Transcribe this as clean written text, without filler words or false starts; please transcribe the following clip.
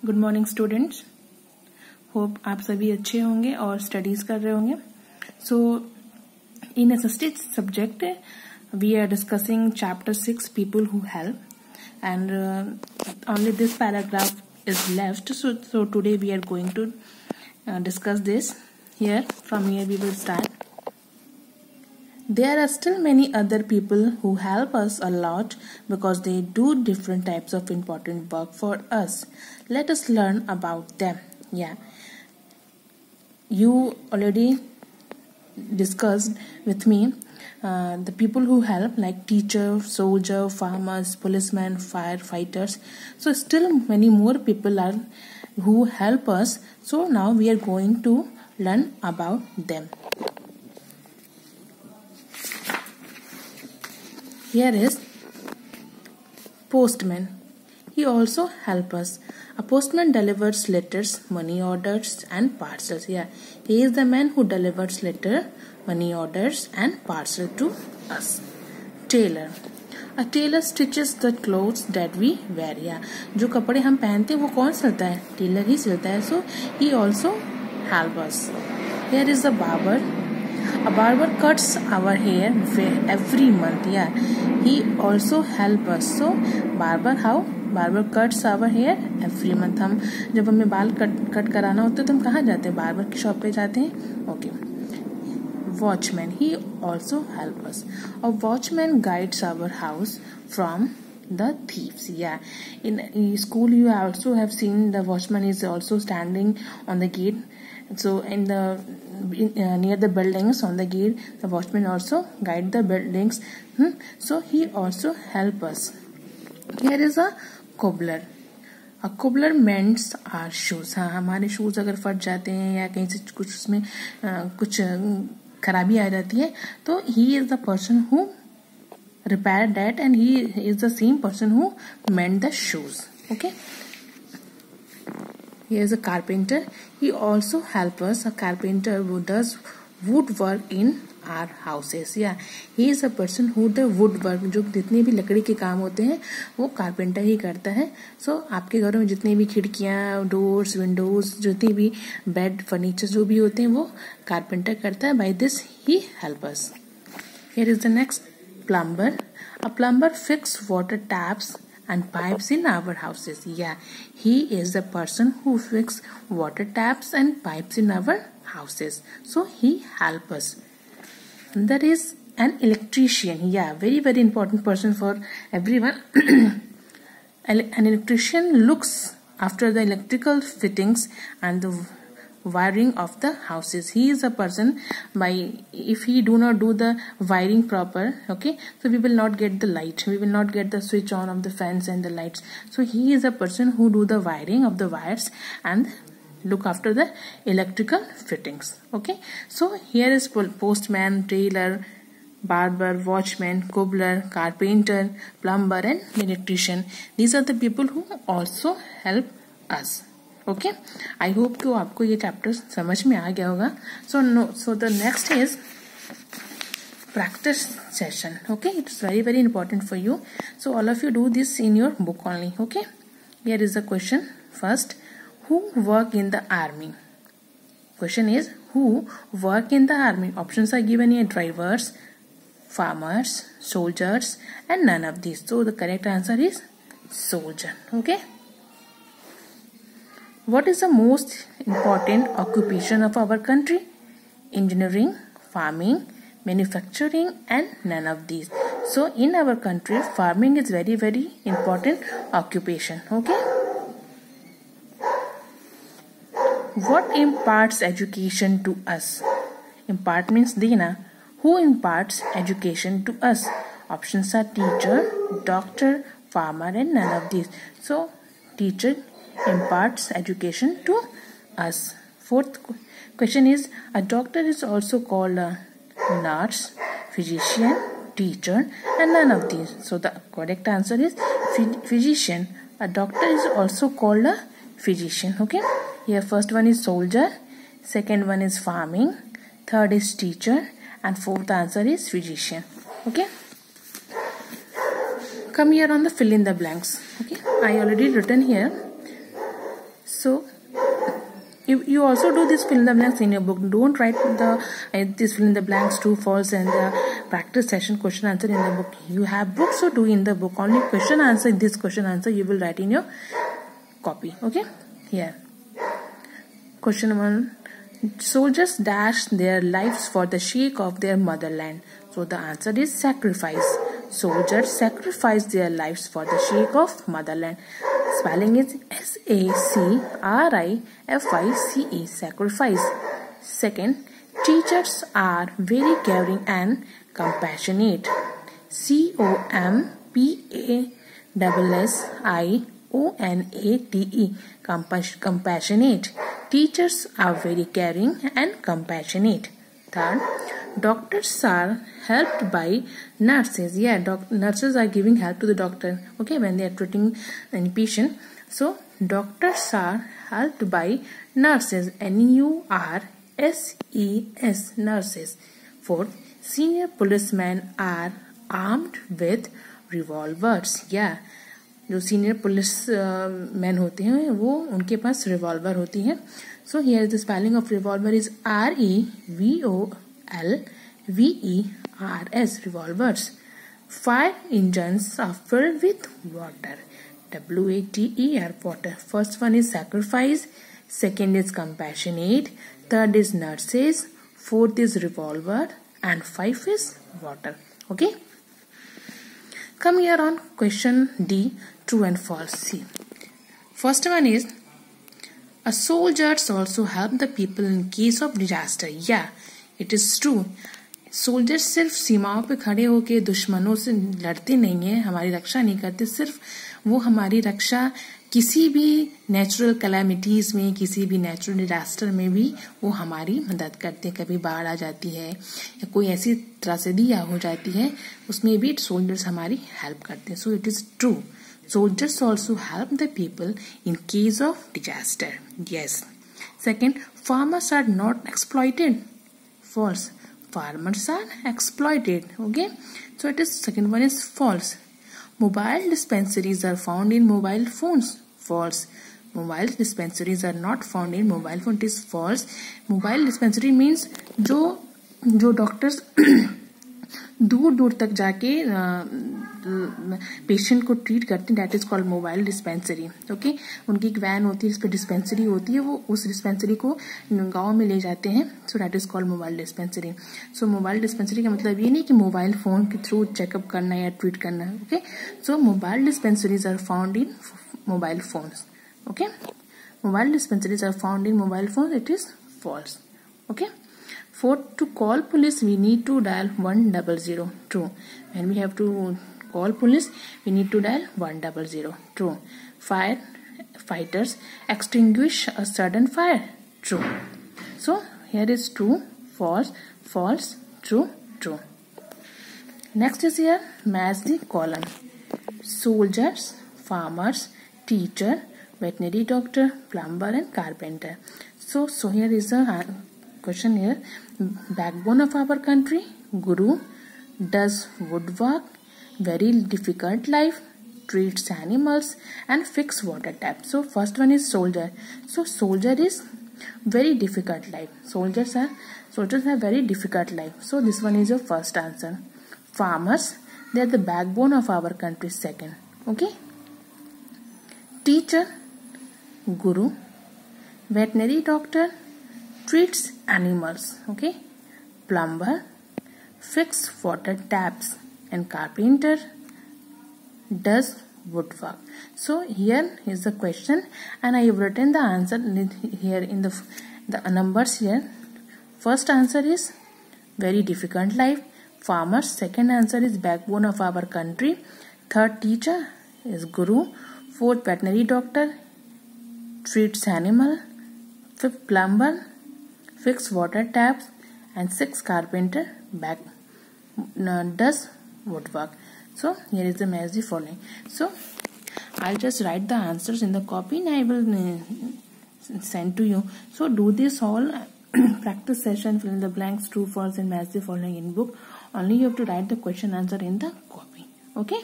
Good morning students, hope आप सभी अच्छे होंगे और स्टडीज कर रहे होंगे. So in assisted subject we are discussing chapter 6 people who help and only this paragraph is left. So today we are going to discuss this here. From here we will start. There are still many other people who help us a lot because they do different types of important work for us. Let us learn about them. Yeah, you already discussed with me the people who help, like teacher, soldier, farmers, policemen, firefighters. So still many more people are who help us. So now we are going to learn about them. Here is postman. He also helps us. A postman delivers letters, money orders and parcels. Yeah, he is the man who delivers letter, money orders and parcel to us. Tailor. A tailor stitches the clothes that we wear. Yeah, जो कपड़े हम पहनते हैं वो कौन सिलता है? Taylor ही सिलता है. So he also helps us. Here is a barber. A barber cuts our hair every month. Yeah, he also helps us. So barber cuts our hair every month. हम जब हमें बाल कट कराना होता है तो हम कहाँ जाते हैं? बार्बर की शॉप पे जाते हैं. Okay. Watchman. He also helps us. A watchman guides our house from the thieves. Yeah, in school you also have seen the watchman is also standing on the gate. So near the buildings on the gate, the watchman also guide the buildings. So he also help us. Here is a cobbler. A cobbler mends our shoes. हाँ, हमारे shoes अगर फट जाते हैं या कहीं से कुछ उसमें कुछ खराबी आ जाती है तो he is the person who repair that and he is the same person who mend the shoes. Okay. Here is a carpenter. He also helps us. A carpenter who does woodwork in our houses. Yeah, he is a person who the woodwork, जो जितने भी लकड़ी के काम होते हैं वो carpenter ही करता है. So आपके घरों में जितनी भी खिड़कियाँ, डोर्स, विंडोज, जितनी भी बेड, फर्नीचर जो भी होते हैं वो कारपेंटर करता है. By this he helps us. Here is the next plumber. A plumber fixes water taps and pipes in our houses. Yeah, he is the person who fixes water taps and pipes in our houses. So he helps us. There is an electrician. Yeah, very important person for everyone. An electrician looks after the electrical fittings and the wiring of the houses. He is a person if he do not do the wiring proper, okay, so we will not get the light, we will not get the switch on of the fans and the lights. So he is a person who do the wiring of the wires and look after the electrical fittings. Okay, so here is postman, tailor, barber, watchman, cobbler, carpenter, plumber and electrician. These are the people who also help us. Okay, I hope कि आपको ये chapter समझ में आ गया होगा. So the next is practice session. Okay, it is very important for you. So all of you do this in your book only. Okay, here is the question. First, who work in the army? Question is who work in the army. Options are given here: drivers, farmers, soldiers and none of these. So the correct answer is soldier. Okay. What is the most important occupation of our country? Engineering, farming, manufacturing and none of these. So in our country farming is very important occupation. Okay. What imparts education to us? Impart means dena. Who imparts education to us? Options are teacher, doctor, farmer and none of these. So teacher imparts education to us. Fourth question is, a doctor is also called a nurse, physician, teacher and none of these. So the correct answer is physician. A doctor is also called a physician. Okay, here first one is soldier, second one is farming, third is teacher and fourth answer is physician. Okay, come here on the fill in the blanks. Okay, I already written here So you also do this fill in the blanks in your book. Don't write this fill in the blanks, true, false, and the practice session question answer in the book. You have books, so do in the book. Only question answer, this question answer you will write in your copy. Okay, here question 1. Soldiers dashed their lives for the sake of their motherland. So the answer is sacrifice. Soldiers sacrificed their lives for the sake of motherland. Spelling is SACRIFICE, sacrifice. Second, teachers are very caring and compassionate. COMPASSIONATE, compassionate. Teachers are very caring and compassionate. Third, doctors are helped by nurses. Nurses are giving help to the doctor, okay, when they are treating any patient. So doctors are helped by nurses. NURSES, nurses. Fourth, senior policemen are armed with revolvers. जो senior police man होते हैं वो उनके पास revolver होती है. So here the spelling of revolver is REVOLVERS, revolvers. Fire engines are filled with water. WATER, water. First one is sacrifice, second is compassionate, third is nurses, fourth is revolver, and 5 is water. Okay. Come here on question D, true and false. See, first one is a soldiers also help the people in case of disaster. It is true. Soldiers सिर्फ सीमाओं पे खड़े होके दुश्मनों से लड़ते नहीं है, हमारी रक्षा नहीं करते. सिर्फ वो हमारी रक्षा किसी भी नेचुरल कैलामिटीज में, किसी भी नेचुरल डिजास्टर में भी वो हमारी मदद करते हैं. कभी बाढ़ आ जाती है या कोई ऐसी त्रासदी हो जाती है, उसमें भी सोल्जर्स हमारी हेल्प करते हैं. So it is true. Soldiers also help the people in case of disaster. Yes. Second, farmers are not exploited. False. Farmers are exploited. Okay. So it is second one is false. Mobile dispensaries are found in mobile phones. False. Mobile dispensaries are not found in mobile phone. It is false. Mobile dispensary means जो doctors दूर दूर तक जाके patient को treat करते हैं, that is called mobile dispensary. Okay. उनकी एक वैन होती है, इस पर डिस्पेंसरी होती है, वो उस डिस्पेंसरी को गांव में ले जाते हैं. So that is called mobile dispensary. So mobile dispensary का मतलब ये नहीं कि मोबाइल फोन के थ्रू चेकअप करना या ट्रीट करना. Okay. So mobile dispensaries are found in mobile phones. Okay. Mobile dispensaries are found in mobile phone. It is false. Okay. Fourth, to call police we need to dial 100. True. When we have to call police we need to dial 100. True. Firefighters extinguish a sudden fire. True. So here is true, false, false, true, true. Next is here match the column. Soldiers, farmers, teacher, veterinary doctor, plumber and carpenter. So here is a question here. Backbone of our country, Guru, does woodwork, very difficult life, treats animals and fix water tap. So first one is soldier. So soldier is very difficult life. Soldiers have very difficult life. So this one is your first answer. Farmers, they are the backbone of our country. Second. Okay. Teacher, Guru. Veterinary doctor, treats animals. Okay. Plumber, fix water taps, and carpenter does woodwork. So here is the question and I have written the answer here in the numbers here. First answer is very difficult life. Farmers. Second answer is backbone of our country. Third, teacher is Guru. Fourth, veterinary doctor, treats animal. Fifth, plumber, fix water taps, and 6 carpenter does woodwork. So here is the match the following. So I'll just write the answers in the copy and I will send to you. So do this all practice session, fill in the blanks, true, false and match the following in book. Only you have to write the question answer in the copy. Okay.